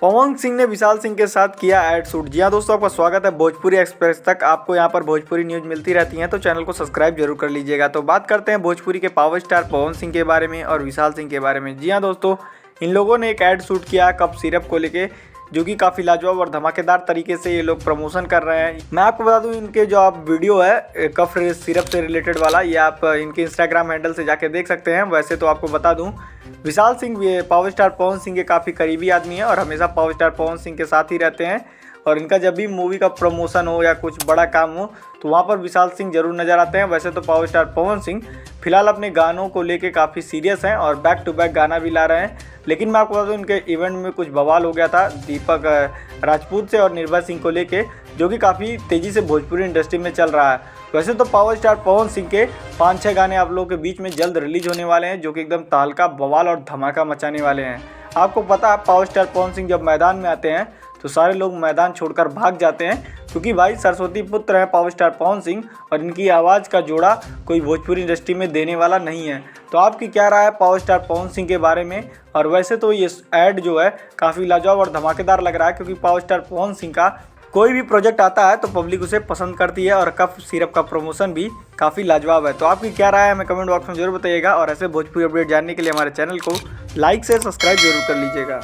पवन सिंह ने विशाल सिंह के साथ किया ऐड शूट। जी हाँ दोस्तों, आपका स्वागत है भोजपुरी एक्सप्रेस तक। आपको यहाँ पर भोजपुरी न्यूज़ मिलती रहती हैं तो चैनल को सब्सक्राइब जरूर कर लीजिएगा। तो बात करते हैं भोजपुरी के पावर स्टार पवन सिंह के बारे में और विशाल सिंह के बारे में। जी हाँ दोस्तों, इन लोगों ने एक ऐड शूट किया कफ सिरप को लेके, जो कि काफ़ी लाजवाब और धमाकेदार तरीके से ये लोग प्रमोशन कर रहे हैं। मैं आपको बता दूं, इनके जो आप वीडियो है कफ सिरप से रिलेटेड वाला, ये आप इनके इंस्टाग्राम हैंडल से जाके देख सकते हैं। वैसे तो आपको बता दूं, विशाल सिंह ये पावर स्टार पवन सिंह के काफ़ी करीबी आदमी है और हमेशा पावर स्टार पवन सिंह के साथ ही रहते हैं। और इनका जब भी मूवी का प्रमोशन हो या कुछ बड़ा काम हो तो वहाँ पर विशाल सिंह जरूर नज़र आते हैं। वैसे तो पावर स्टार पवन सिंह फिलहाल अपने गानों को लेके काफ़ी सीरियस हैं और बैक टू बैक गाना भी ला रहे हैं। लेकिन मैं आपको बता दूं, इनके इवेंट में कुछ बवाल हो गया था दीपक राजपूत से और निर्भय सिंह को लेके, जो कि काफ़ी तेज़ी से भोजपुरी इंडस्ट्री में चल रहा है। वैसे तो पावर स्टार पवन सिंह के 5-6 गाने आप लोगों के बीच में जल्द रिलीज होने वाले हैं, जो कि एकदम तहलका बवाल और धमाका मचाने वाले हैं। आपको पता है, पावर स्टार पवन सिंह जब मैदान में आते हैं तो सारे लोग मैदान छोड़कर भाग जाते हैं, क्योंकि भाई सरस्वती पुत्र हैं पावर स्टार पवन सिंह और इनकी आवाज़ का जोड़ा कोई भोजपुरी इंडस्ट्री में देने वाला नहीं है। तो आपकी क्या राय है पावर स्टार पवन सिंह के बारे में? और वैसे तो ये ऐड जो है काफ़ी लाजवाब और धमाकेदार लग रहा है, क्योंकि पावर स्टार पवन सिंह का कोई भी प्रोजेक्ट आता है तो पब्लिक उसे पसंद करती है और कफ सिरप का प्रमोशन भी काफ़ी लाजवाब है। तो आपकी क्या राय है हमें कमेंट बॉक्स में जरूर बताइएगा और ऐसे भोजपुरी अपडेट जानने के लिए हमारे चैनल को लाइक से सब्सक्राइब जरूर कर लीजिएगा।